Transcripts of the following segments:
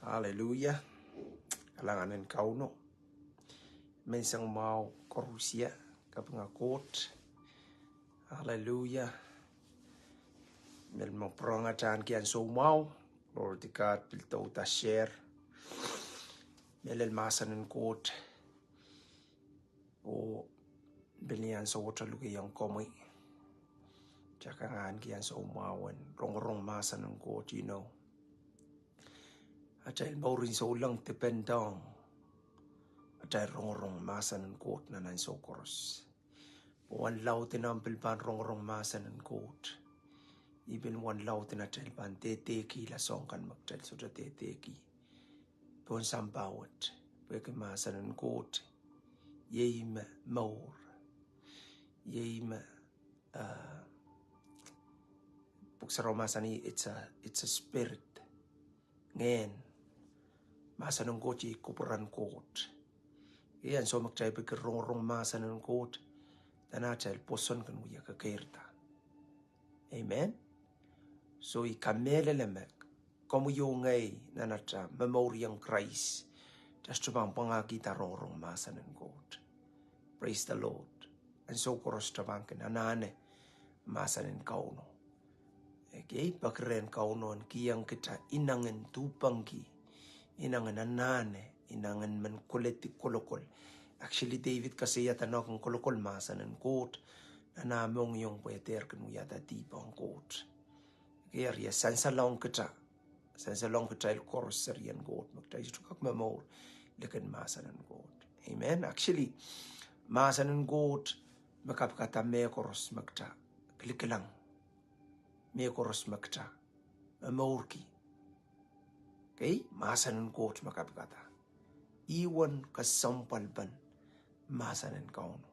Hallelujah. Kalanganin kauno. Mensang mau korusia kapangakot. Hallelujah. Mel maprangataan kian so mau. Lord the God pilto ta share. Melel masanin kot. O belian so wata lugi yang komi. Jakangan kian so mau en rong masanin kot, you know. Atal maurin so lang tependang. Atal rong masanin kot na nan so koros. One laut tinampil pan rong masanin kot. Even one laut tinatel pan teteki la songkan magtel so teteki. Pon sambawat. Pwede masanin kot. Yeim maur. Yeim puksaro masani it's a spirit. Ngen masanin kot ye kupuran kot. Iyan so magtay pwede rong masanin kot. Tanatel poson kan uya kakerta. Amen. So ikamele lemek. Komu yung ngay nanata memoriang Christ. Just tabang pangakita rong masanin kot. Praise the Lord. And so koros tabang kinanane masanin kauno. Okay, bakren kauno an kiyang kita inangan tupangki. Inangan anane. Inangan man kuleti kolokol. Actually, David kasi yata na kung kolokol masanin kot. Na namong yung pweter kanu yata tipang kot. Kaya riya sansalong kita. Sansalong kita il koros serian kot. Magtayo kak mamor. Lekan masanin kot. Amen. Actually, masanin kot. Makapkata me koros magta. Klikalang. Me koros magta. Mamor ki. Okay? Masanin kot makapkata. Iwan kasampalban. Masanin kauno.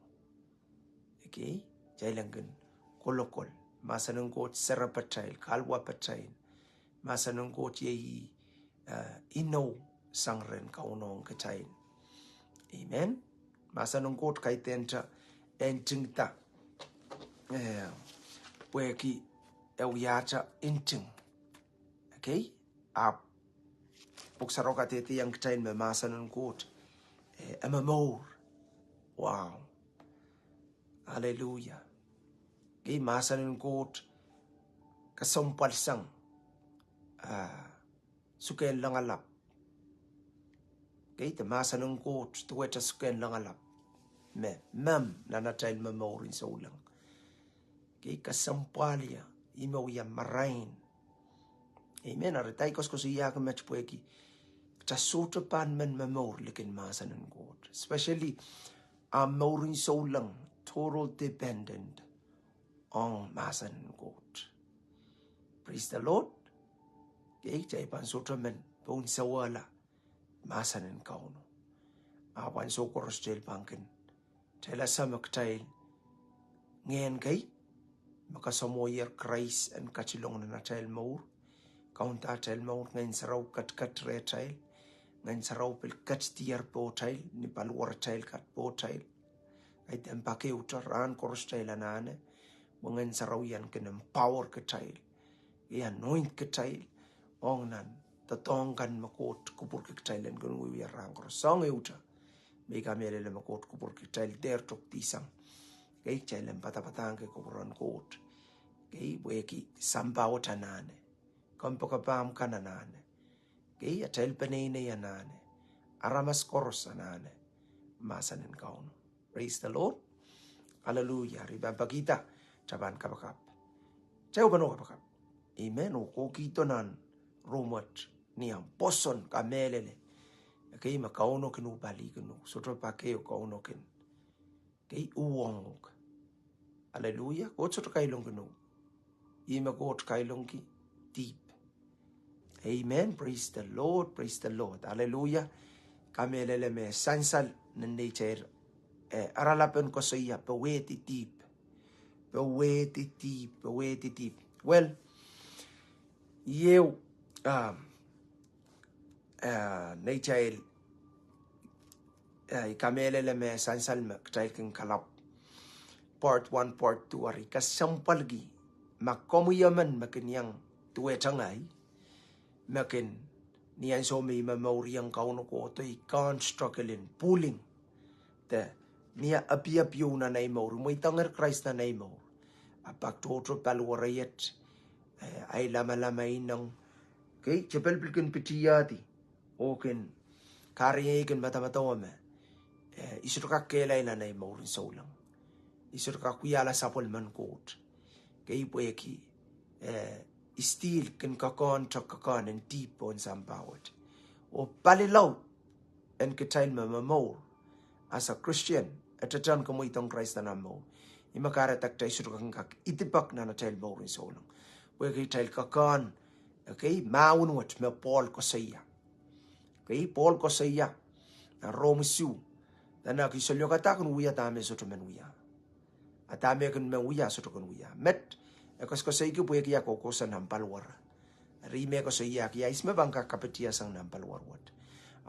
Okay? Jailangan kolokol. Masanin kot serapatail, kalwa patail. Masanin kot yehi inaw sangren kauno ang katain. Amen? Masanin kot kay tenta enting ta. Weki ewyata inting. Okay? Puksaro katete yang katain me masanin kot. Amamor. Wow. Hallelujah. Okay, masanin kot kasampal sang suken lang alap. Okay, masanin kot tuweta suken lang alap. Mem nanatail memorin sa ulang. Okay, kasampalya imaw ya marain. Amen. Aritay ko siya ka match pueki. Tasuto pan men memor likin masanin kot. Especially morin sa ulang. Total dependent on masanin kot. Praise the Lord. Okay, jay pansuto men pun sawala masanin kauno. Awan so koros jail bankin. Tela samak tail. Ngayon kay makasamoyer Christ and kachilong na tail maur. Kaunta tail maur ngayon saraw kat re tail. Ngayon saraw pil kat tiyer po tail. Ni palwar tail kat po tail. Ay tempake utaran koros tail anane. Mga saraw yan empower ka tail. I-anoint ka tail. Ong nan. Tatong kan makot kupur ka tail. And kung uyarang koros. Song uta. May kamele makot kupur ka tail. Der tok tisang. Kay tail patapatang ka kupuran kot. Kay weki sambawat anane. Kampakapam ka nanane. Kay tail panene yanane. Aramas koros anane. Masanin kauno. Praise the Lord. Hallelujah. Ribabagita. Chaban kabakap. Chayo bano kabakap. Amen. O kukito nan rumat niyang poson kamelele. Kay makauno kinubali kinu. Sotro pa kayo kauno kin. Kay uwong. Hallelujah. Kot sotro kailong kinu. Ima kot kailong ki. Deep. Amen. Praise the Lord. Praise the Lord. Hallelujah. Kamelele me sansal na nature. Aralapan ko sa iya, paweti deep. Paweti deep, paweti deep. Well, yew, nature, kamele leme sansal mak, tayo kang kalap. Part 1, part 2, ari kasampalgi, makomuyaman makin yang tuwe tangay, makin niyan so may mamauriang kauno ko to I can't struggle in pulling the niya api-apiyo na naimaur mo itanger Christ na naimaur apak toto palwarayet ay lama-lamay ng okay chapel pilkin pitiyati oken kariyakin matamatawame isur ka kelay na naimaur sa ulang isur ka kuyala sapol man kot kay pueki stil ken kakon chakakan en tipo en sambawat o palilaw en kitail mamamor as a Christian at a tan kamo itong Christ na namo imakaratak tayo surukang kak itipak na tail mo rin sa ulang wagi tail kakan okay maunwat me Paul ko saya okay Paul ko saya na Romesu na nakisolyo katakon uya tame soto menuya atame kan menuya soto kan uya met ekos ko saya ki buya ko kosan hampalwar rime ko saya ki isme bangka kapetia sang nampalwar wat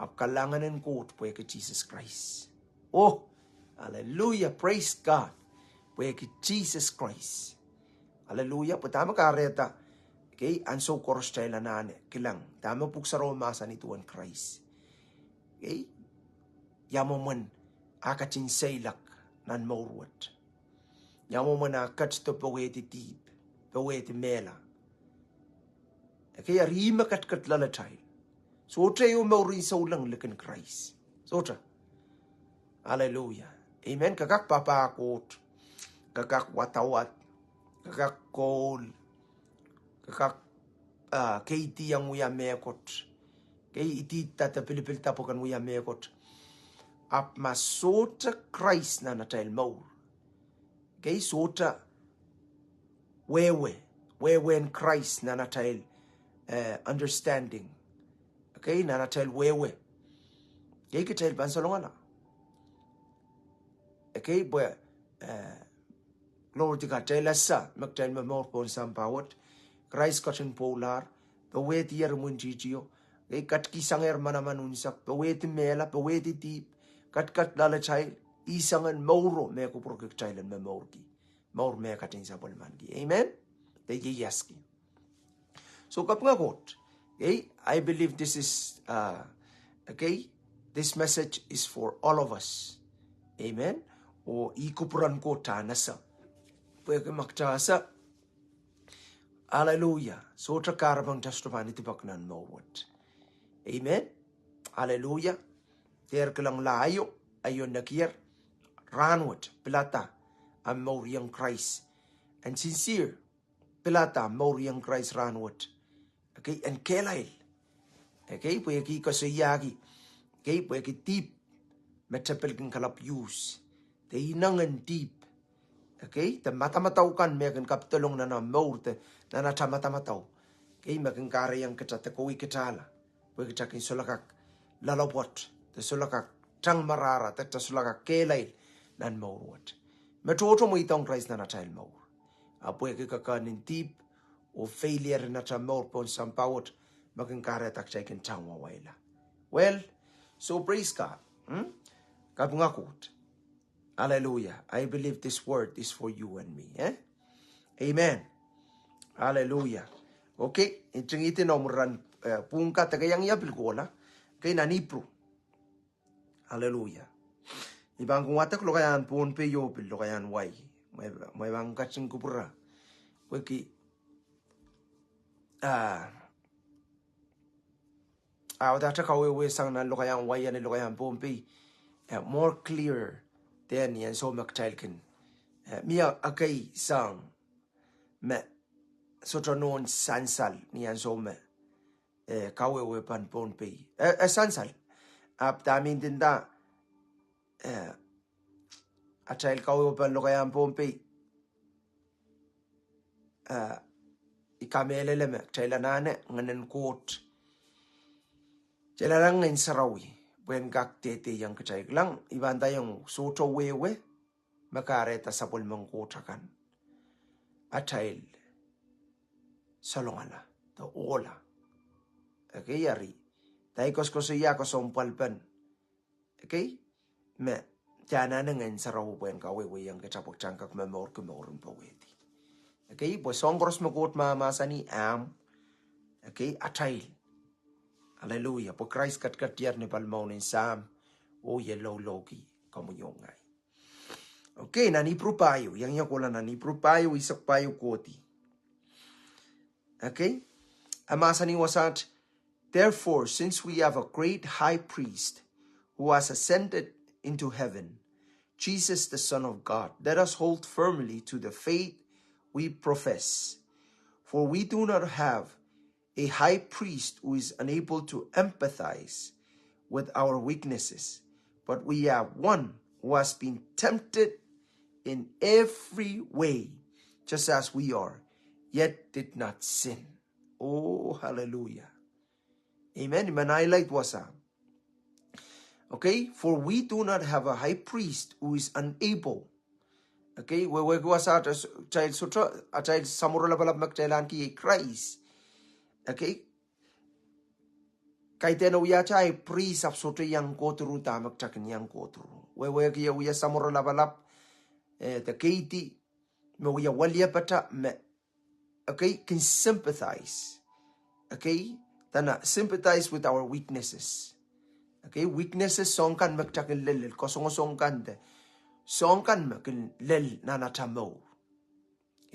ap kalanganen ko buya ki Jesus Christ. Oh, hallelujah, praise God. Buya ki Jesus Christ. Hallelujah, patama ka reta. Okay, anso koros tayo lanane. Kilang, tama puksa romasa ni Tuan Christ. Okay, yamo man akachin saylak nan maurwat. Yamo man akach to paweti tip, paweti mela. Okay, arima kat lalatay. So tayo maurin sa ulang likan Christ. So ta. Hallelujah. Amen. Kakak papakot, kakak watawat, kakak kol, kakak kaiti yang uya mekot, kay itita ta pilipil tapokan uya mekot. Ap masota Christ na natail maur. Kay sota wewe in Christ na natail understanding. Okay, na natail wewe. Kay kitail bansalongan na. Okay, but glory to God. Tell us, magtail mamor po sa pawat. Christ katin polar. Paweti yarmun jijio. Okay, kat kisanger manamanunsak. Paweti mela, paweti tip. Kat lalachay. Isangan mauro me ko prokikchailan mamorki. Maur me katin sa polmanki. Amen. Tayi yaski. So kapngagot. Okay, I believe this is okay. This message is for all of us. Amen. O ikupuran ko tanasa. Pwede magtasa. Hallelujah. So karabang testimony tibaknan mawat. Amen. Hallelujah. Tiyer kalang layo. Ayon nakiyer. Ranwat. Pilata. Ang mauriyang Christ. And sincere. Pilata. Mauriyang Christ ranwat. Okay. And kelail. Okay. Pwede kasayagi. Okay. Pwede tip. Metapel kang kalap use. Te inangan deep. Okay? Te matamataw kan megan kapitulong na maur te na natamatamaw. Okay? Megan karayang kita te kuwi kitala. Pwede kita kin sulakak lalawat. Te sulakak tang marara. Te sulakak kelay nan maurwat. Metoto mo itong Christ na natail maur. Pwede kakanin deep o failure na ta maur pon sampawat. Megan karayak siya kin tang wawayla. Well, so praise God. Kapungakot. Hallelujah. I believe this word is for you and me. Amen. Hallelujah. Okay. Itingitin omran pungka tagayang yapil ko wala. Kay nanipro. Hallelujah. Ibang kung watak lo kayan pun pe yopil lo kayan way. May bang katsing kupura. Weki data kawe sang na lo kayan way yan lo kayan pun pe more clear. Then yan so magtailkin. Mia akay sang me sotronon sansal niyan so me kawe pan pon pe. Sansal. Ap tamin din da atail kawe pan lo kayan pon pe. Ikamelele me tailanane nganen kot. Tailanang ngain sarawi. When gak tete yang kacay lang, ibanda yung soto wewe, makareta sa pulmang kotakan. Atail, salongala, to ola. Okay, yari. Taikos ko siya ko sompalpan. Okay? Me, tiana na ngayon sa rahupuan ka wewe yang kacapok changkak mamor kumorong paweti. Okay? Pues songros makot mamasa ni am. Okay? Atail. Hallelujah. Po Christ kat tiar ni palmau ni sam. O ye logi kamu yongai. Okay, nani prupayo. Yang yakola nani prupayo isak payo koti. Okay? Amasa ni wasat. Therefore, since we have a great high priest who has ascended into heaven, Jesus the Son of God, let us hold firmly to the faith we profess. For we do not have a high priest who is unable to empathize with our weaknesses, but we have one who has been tempted in every way, just as we are, yet did not sin. Oh, hallelujah. Amen. Manilite wasa. Okay, for we do not have a high priest who is unable. Okay, we wasa child sutra a child samurala balap magtailan ki Christ. Okay, kay teno ya chai priest ap sutra yang koturu tamak takin yang koturu. We ki ya samurala balap the kaiti me we walia pata me. Okay, can sympathize. Okay, tana sympathize with our weaknesses. Okay, weaknesses song kan magtakin lel kosong kan de song kan makin lel nanatamo.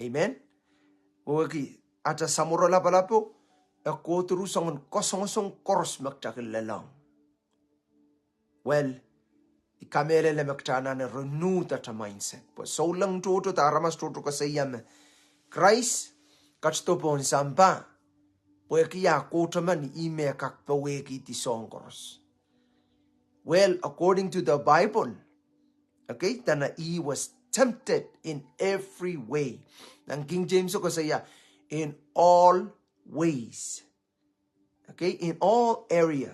Amen. Wagi ata samuro la palapo ako turu songon kosong koros magtakin lelang. Well, ikamele le magtana na renew that mindset. But so lang to taramas to kasayam Christ katstopon samba. Wagi ya kotaman ime kakpawegi ti song koros. Well, according to the Bible, okay, tana he was tempted in every way. Nang King James ko saya, in all ways. Okay, in all area.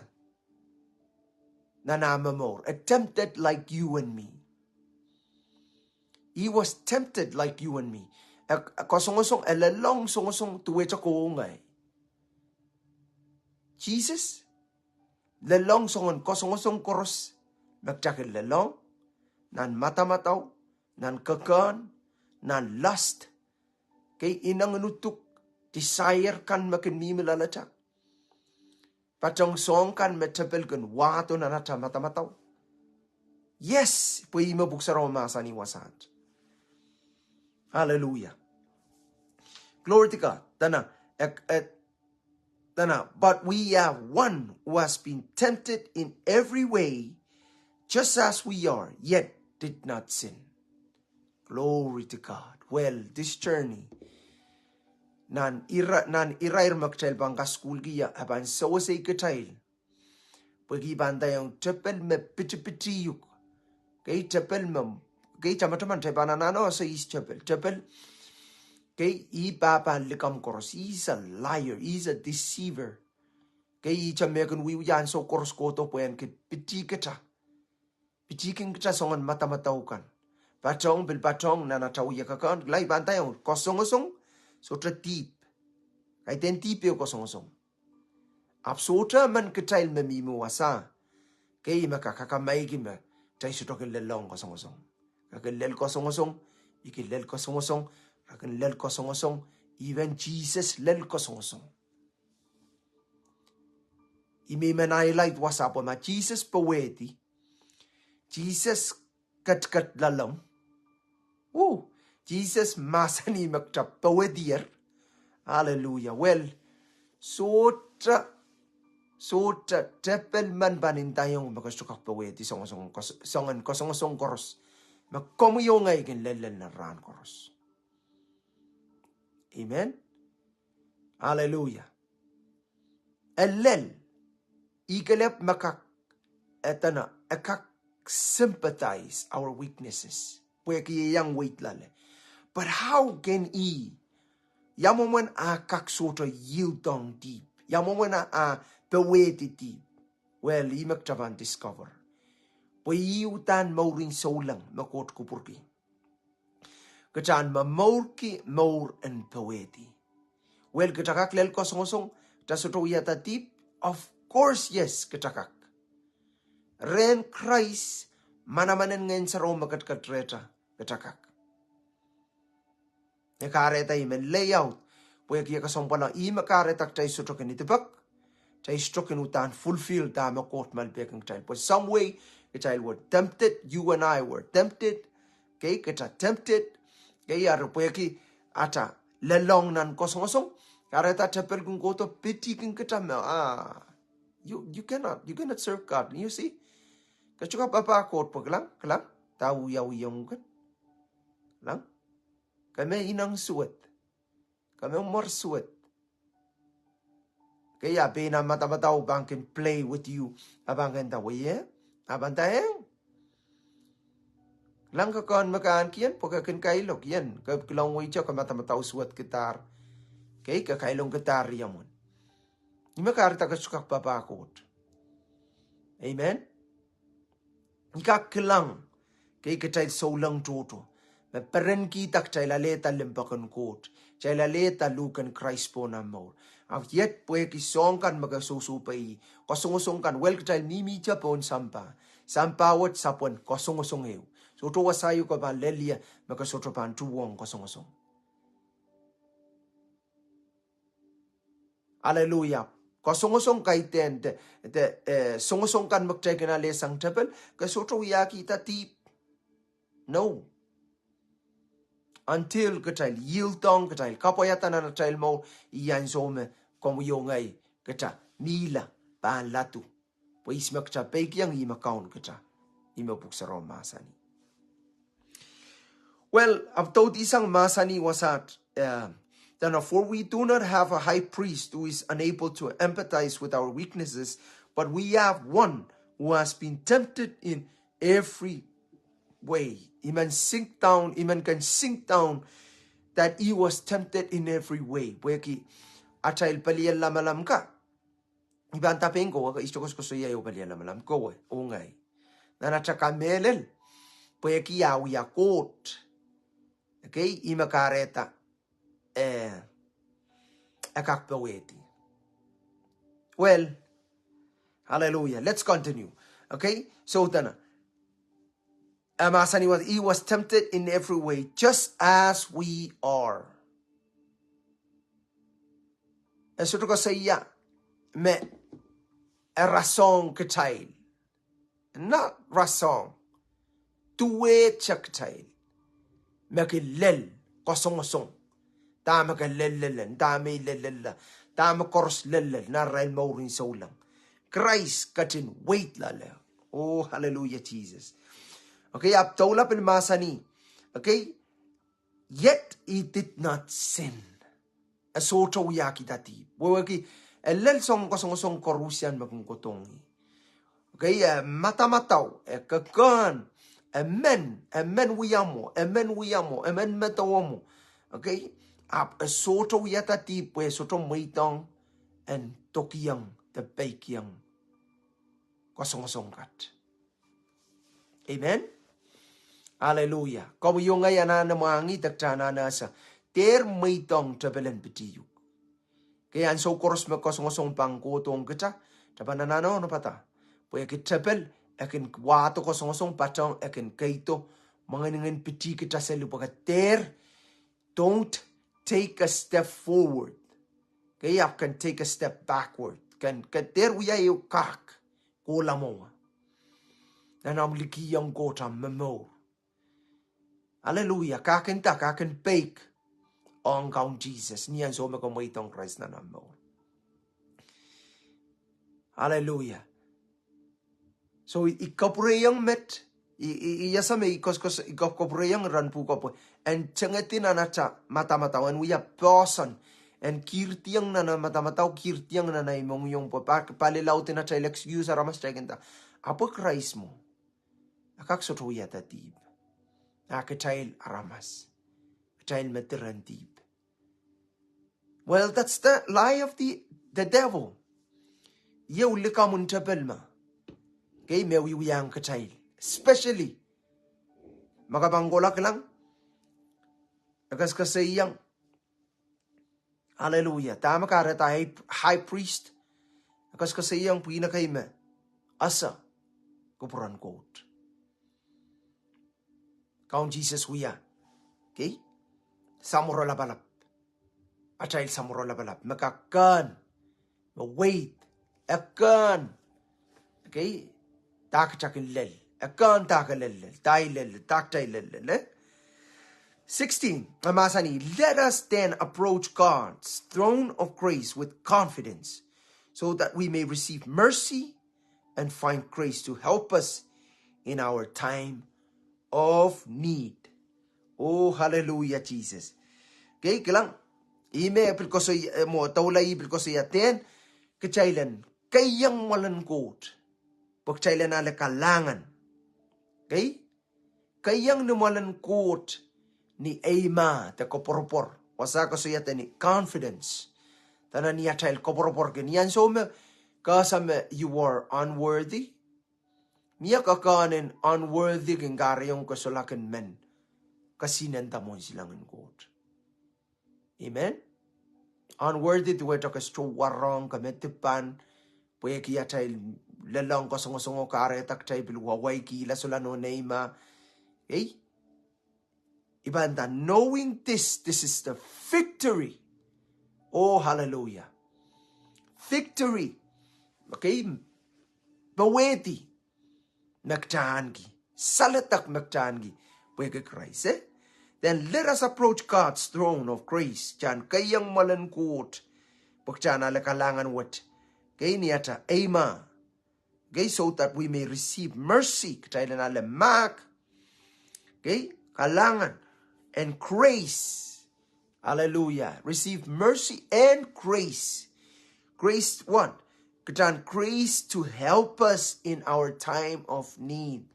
Na namamor, tempted like you and me. He was tempted like you and me. Kosong-kosong elalong song-kosong tuwe cha koongay. Jesus, lelong songon kosong-kosong koros, magtakil lelong, nan mata-mataw, nan kakan, nan lust, kay inang nutuk, desire kan makin mimilalata. Patong song kan metapel kan wato na nata mata-mataw. Yes, pwede mabuksa raw masa ni wasat. Hallelujah. Glory to God. But we have one who has been tempted in every way, just as we are, yet did not sin. Glory to God. Well, this journey, nan irair magtail bang school giya aban so say katail. Pagi banda yung tepel me piti yuk. Kay tepel mem. Kay tamataman tay bananano sa is tepel. Kay papa likam koros. He's a liar. He's a deceiver. Kay chamekun wi yan so koros koto puyan kit piti kita. Pitikin kita songan mata-mataukan. Patong bil patong nanataw yakakan. Lay bantay yung kosong-kosong. Sotra tip. Kay ten tip yung kosong-kosong. Absota man kitail mamimu wasa. Kay makakakamay gima. Tay suto kilelong kosong-kosong. Kakilel kosong-kosong. Ikilel kosong-kosong. Kakilel kosong-kosong. Even Jesus lel kosong-kosong. Imimanay light wasa po ma. Jesus paweti. Jesus kat lalang. Jesus masani magtap pawedier. Hallelujah. Well, sota tepel man banin tayong makasukak pawedi songon kosong koros. Magkomuyong ay kinlelen na ran koros. Amen. Hallelujah. Ellen ikalep makak etana sympathize our weaknesses. Pwede kiyang wait lale. But how can he? Yamoman kaksoto yildong deep. Yamoman pewede deep. Well, imak taban discover. Pwede mauring solang makot kupurki. Kachan maurki maur and pewede. Well, katakak lel kosong tasoto yata deep. Of course, yes, katakak. Ren Christ manamanan ngayon sa Roma katkatreta katakak. Nakareta imen layout. Pwede kaya kasompala ima karetak tayo suto kanitibak. Chai struck in utan fulfill ta ma court mal bekang child. But some way the child were tempted. You and I were tempted. Okay, kita tempted. Okay, arupeki ata lelong nan kosong-kosong. Kareta chapel kung goto piti kung kita you cannot serve God. You see? Kachuka papa court paglang kalang tahu yaw kan lang. Kami inang suwet. Kami umar suwet. Kaya pina mata-mataw bang can play with you. Abang kan tawa ye. Abang tayang. Lang ka kon makaan kiyan. Pagka kan kailog yan. Kilang wajah ka mata-mataw suwet gitar. Kaya ka kailong gitar yaman. Di makarita ka sukak papakot. Amen? Ika kilang. Kaya ka tayo saulang toto. Meperen kita ka tayo laleta limpakan kot. Tayo laleta lukan Christ po na mo. Ang yet po kisongkan magasusupay. Kosong-usongkan. Well, kacay nimi siya po sampa. Sampawat sapon kosong-usong hew. So to wasayo ka ba lelia magasotropan tuwong kosong-usong. Hallelujah. Kosong-usong kay ten. Song-usong kan magchay kinali sang tepel. Kasotro yaki tatip. No. Until kacay yiltong kacay kapoyatan na kacay mo iyan some. Como yung ngay kata nila paan latu. Pues makcha pekyang ima kaun kata ima puksaro masani. Well, abtod isang masani wasat for we do not have a high priest who is unable to empathize with our weaknesses, but we have one who has been tempted in every way. Iman can sink down that he was tempted in every way. Weki Achail palian lamalam ka. Iban taping ko, isto ko yayo palian lamalam ko ungay. Nanachaka melel, pweki yawi yakot. Okay, imakareta akakpaweti. Well, hallelujah. Let's continue. Okay, so tana. Amasani he was tempted in every way, just as we are. Eso to ko sa iya me razón katail. Not razón. Tuwe chaktail. Me kilel kosong-kosong. Tama ka lelelen. Tama lelele. Tama kors lelel. Narail mo rin sa ulang. Christ katin wait lala. Oh, hallelujah, Jesus. Okay, up taula pilmasani. Okay, yet he did not sin. Asoto yaki dati. Wawaki elel song kosong korusian magungkotongi. Okay, mata-mataw, kakan, amen wiyamo, amen metawamo. Okay, asoto yatati pues soto muitong and tokiyang the bakiyang kosong kat. Amen. Hallelujah. Kau yung ngayon na mangi taktana nasa ter muitong tabelen bitiyu. Kaya so koros me kosong pangkotong kita, tapananano no pata. Pwede kitapel, akin wato kosong patong, akin kaito, mga nangin piti kita sa lupa ter, don't take a step forward. Kaya can take a step backward. Kan ter wiya yung kak, kula mo. Nanamliki yung kota memo. Hallelujah. Kakin bake. On count Jesus. Niyan so makamay itong Christ na namo. Hallelujah. So ikapureyang met. Iyasame ikapureyang ranpu kapo. And tsangatin na nacha mata-mataw. And we have person. And kirtiyang na mata-mataw. Kirtiyang na imong yung palilautin na chail excuse aramas chaginta. Apo Christ mo. Akaksotuya tatib. Akachail aramas. Child matirantib. Well, that's the lie of the devil. Yow likamun tabelma. Kay mewiwiyang ka child. Especially, makabangolak lang. Nagas kasayang. Hallelujah. Tama ka reta high priest. Nagas kasayang pinakayme. Asa. Kupuran quote. Count Jesus wiya. Okay? Samuro labalap. A child samuro labalap. Makakan. Wait. Akan. Okay? Tak chakilel. Akan takalel. Tailel. Tak tailel. 16. Amasani, let us then approach God's throne of grace with confidence, so that we may receive mercy and find grace to help us in our time of need. Oh, hallelujah, Jesus. Okay, kilang ime apil ko sa mo taulay apil ko sa yaten kachailan kayang malankot pagchailan ala kalangan. Okay? Kayang numalankot ni Ema te koporopor wasa ko sa yaten ni confidence tanan niya chail koporopor ganyan so me kasame you are unworthy. Niya kakanin unworthy kang garayong kasulakan men. Kasinanta mo silangan God. Amen? Unworthy to wait ka warong kametipan. Puya kiya tayo lalang ko songo karetak tayo bilwaway kila sulano neima. Okay? Ibanda, knowing this is the victory. Oh, hallelujah. Victory. Okay? Baweti. Nagtaangi. Salatak nagtaangi. Puya Christ, eh? Then let us approach God's throne of grace. Diyan kayang malankot. Pagdiyan alakalangan wat. Kay niyata, Ema. Okay, so that we may receive mercy. Katayin na lemak. Okay, kalangan. And grace. Hallelujah. Receive mercy and grace. Grace, what? Katayin, grace to help us in our time of need.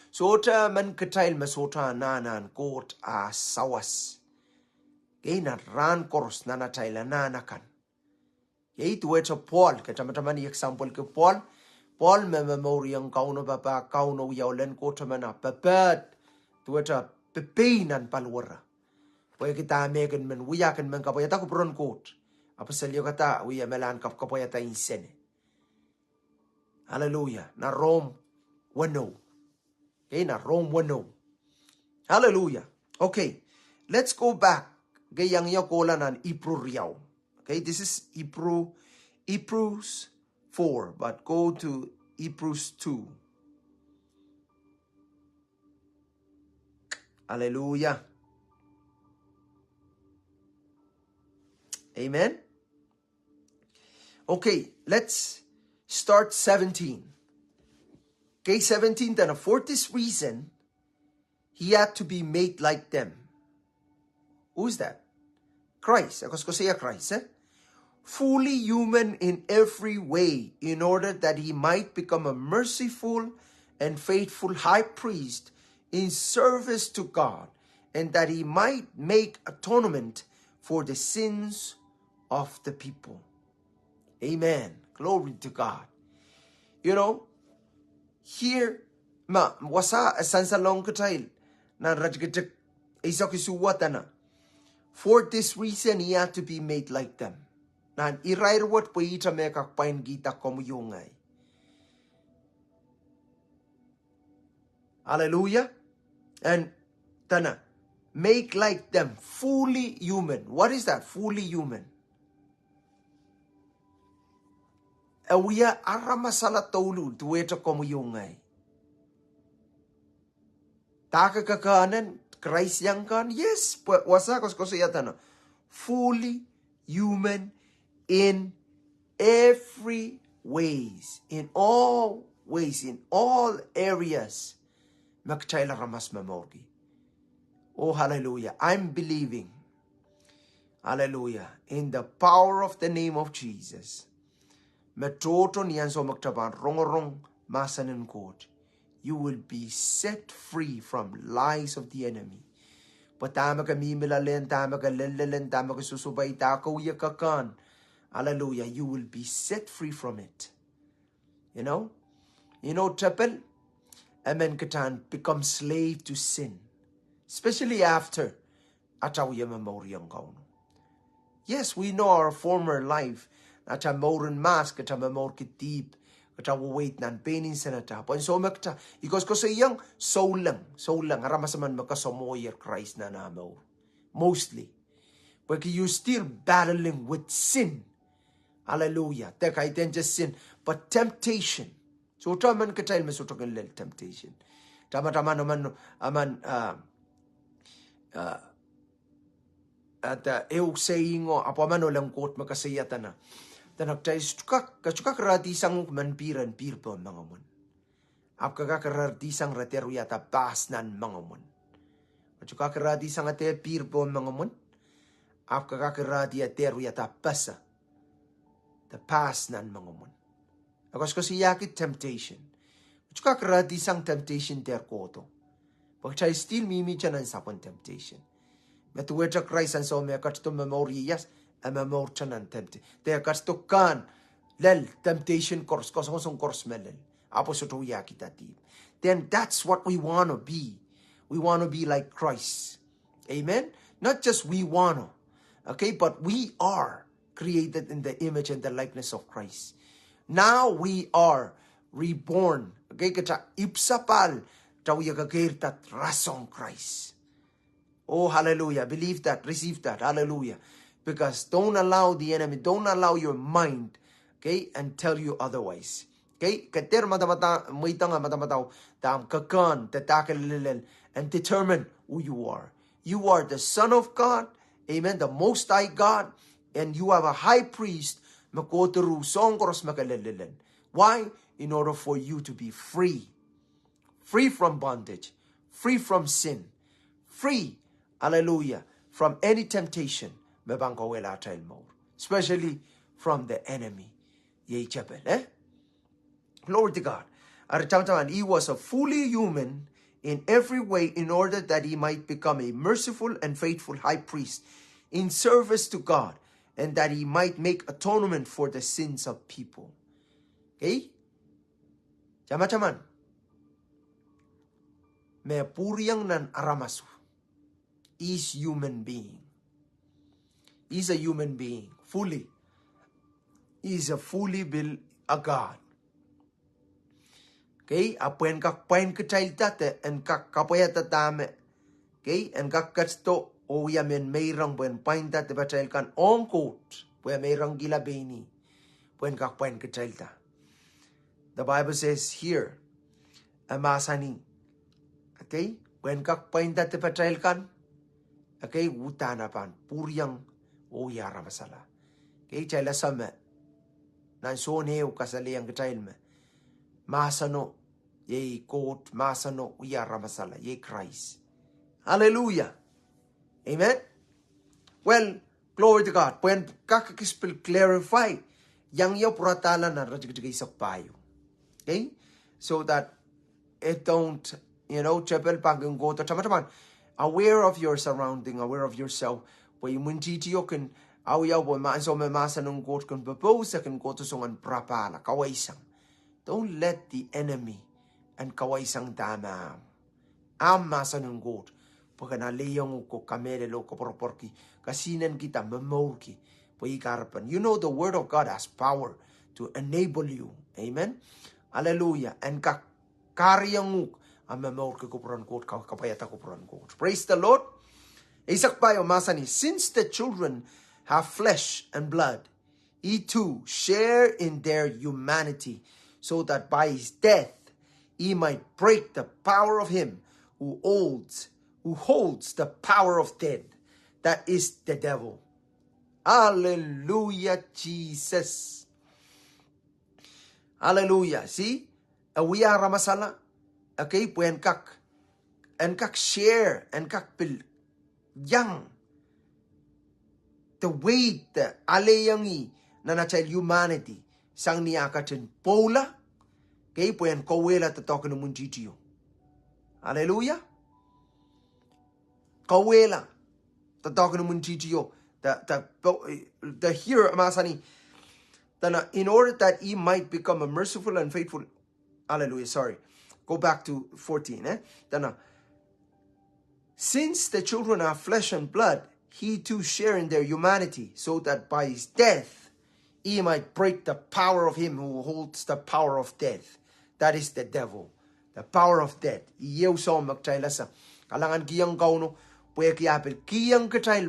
Sota man katail masota nanan kot sawas. Kay na ran koros na natayla nanakan. Kay tuwet sa Paul. Kataman example ke Paul. Paul memori ang kauno baba kauno yaulen kota mana papat. Tuwet sa pepinan palwara. Pwede kita megan men wiyakan men kapayata ko pron kot. Apa salyo kata wiya melan kapayata insene. Hallelujah. Na Rome wano. Okay, na Rome 1:0. Hallelujah. Okay, let's go back. Gayang yakola nan Hebrew riyaw. Okay, this is Hebrews 4, but go to Hebrews 2. Hallelujah. Amen. Okay, let's start 17. Okay, 17, then for this reason, he had to be made like them. Who's that? Christ. Ako siya Christ, eh? Fully human in every way, in order that he might become a merciful and faithful high priest in service to God, and that he might make atonement for the sins of the people. Amen. Glory to God. You know, here, wasa sansalong katail na rajgatak isakisuwata na. For this reason, he had to be made like them. Nan irairwat po ita me kakpain gita komuyungay. Hallelujah. And tana, make like them, fully human. What is that? Fully human. Awiya aramasala tolu tuweta komuyungay. Taka kakanan, Christ yang kan? Yes, wasa kosiyata na. Fully human in every ways, in all ways, in all areas. Magchayla ramas mamorgi. Oh, hallelujah. I'm believing, hallelujah, in the power of the name of Jesus. Metoto niyan so magtaban rongorong masanin court. You will be set free from lies of the enemy. Patama ka mimilalen, tama ka lelelen, tama ka susubay, takaw yakakan. Hallelujah. You will be set free from it. You know, Tepel, amen katan, become slave to sin. Especially after ataw yamamoriyang kauno. Yes, we know our former life. Ata moren mask, ata mamor kitip, ata wait nan penin senata. Pon so makta, because ko sa iyang so lang, haramasaman makasamoyer Christ na namo. Mostly. But you still battling with sin. Hallelujah. Te kai ten just sin, but temptation. So taman ka tayo masutokin lel temptation. Tama naman aman at eu saying o apaman o lang kot makasayatan na. Tanak tayo kachukak radisang manpiran pirpo mga mon. Ap kakaradisang rateru yata pas nan mga mon. Kachukak radisang ate pirpo mga mon. Ap kakakaradi ateru yata pasa. The pas nan mga mon. Akos ko siyakit temptation. Kachukak radisang temptation ter koto. Pag tayo still mimi dyan ang sapon temptation. Matuwedra Christ and so may katsto memorias a memor chanan tempted. Te katsto kan lel temptation course kosong course melel. Apo soto yakita deep. Then that's what we want to be. We want to be like Christ. Amen. Not just we want to, okay, but we are created in the image and the likeness of Christ. Now we are reborn. Okay, kata ipsapal tawiya kagirtat rasong Christ. Oh, hallelujah. Believe that. Receive that. Hallelujah. Because don't allow the enemy, don't allow your mind, okay, and tell you otherwise. Okay? Kater matamata, muitanga matamataw, tam kakan, tatakal and determine who you are. You are the Son of God, amen, the Most High God, and you have a high priest, makotaru, songkoros makalililan. Why? In order for you to be free. Free from bondage. Free from sin. Free, hallelujah, from any temptation, especially from the enemy. Glory to God. He was a fully human in every way in order that he might become a merciful and faithful high priest in service to God, and that he might make atonement for the sins of people. Okay? Chama-chaman. Me puriyang nan aramasu. Is human being. He's a human being. Fully. He's a fully built a God. Okay? Apuan kakpain kachail tate and kakapaya tatame. Okay? And kakatsto o yamen mayrang buen pain tate bachail kan on coat. Puya mayrang gilabeni. Puen kakpain kachail ta. The Bible says here, amasani. Okay? Puen kakpain tate bachail kan. Okay, utana pan puryang o yara masala. Okay, chala sama. Nan so neo kasali ang kachail me. Masano ye coat masano yara masala ye Christ. Hallelujah. Amen. Well, glory to God. When kakakispil clarify yang yo puratala na rajigay sakpayo. Okay? So that it don't, chapel pagong go to chama-chaman. Aware of your surrounding, aware of yourself. Pwede mo titiyo kan awiyaw po maanso mamasa nung kot kan babosa kan koto songan prapala, kawaisang. Don't let the enemy and kawaisang dama. Masa nung kot. Pagka nalayang ko kamerelo ko porporki. Kasinan kita mamorki. Pwede karapan. You know the word of God has power to enable you. Amen? Hallelujah. And kakariyang praise the Lord. Since the children have flesh and blood, he too share in their humanity, so that by his death he might break the power of him who holds the power of death, that is the devil. Hallelujah, Jesus. Hallelujah. See? We are ramasala. Okay, puan kak share and kak pil yang the weight the alayangi na nachal humanity sang niya katin pola. Okay, puan kawela tatokan ng munjitiyo. Hallelujah. Kawela tatokan ng munjitiyo. The hero masani. In order that he might become a merciful and faithful. Hallelujah. Sorry. Go back to 14. Since the children are flesh and blood, he too share in their humanity, so that by his death he might break the power of him who holds the power of death. That is the devil. The power of death. Iyew sa magchaylasa. Kalangan kiyang kauno, puya kiyapil. Kiyang kachayl,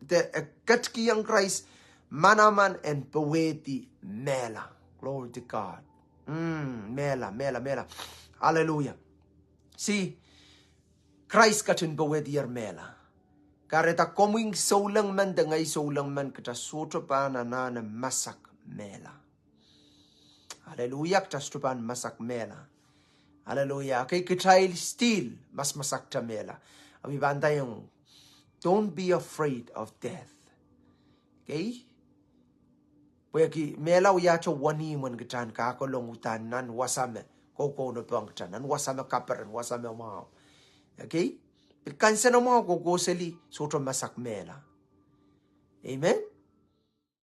the kat kiyang Christ, Manaman and Peweti Mela. Glory to God. Mela. Hallelujah. See, Christ katin Peweti Mela. Kareta koming saulang man dangay saulang man kita sotopan na masak mela. Hallelujah, kita sotopan masak mela. Hallelujah. Kay kitay still mas masak ta mela. Abi banda yung don't be afraid of death. Okay? Pweki mela uyacho wani man kitan kakolong utan nan wasame koko no pang kitan nan wasame kaperan wasame mao. Okay? Kansa na mga gugoseli soto masak mela. Amen?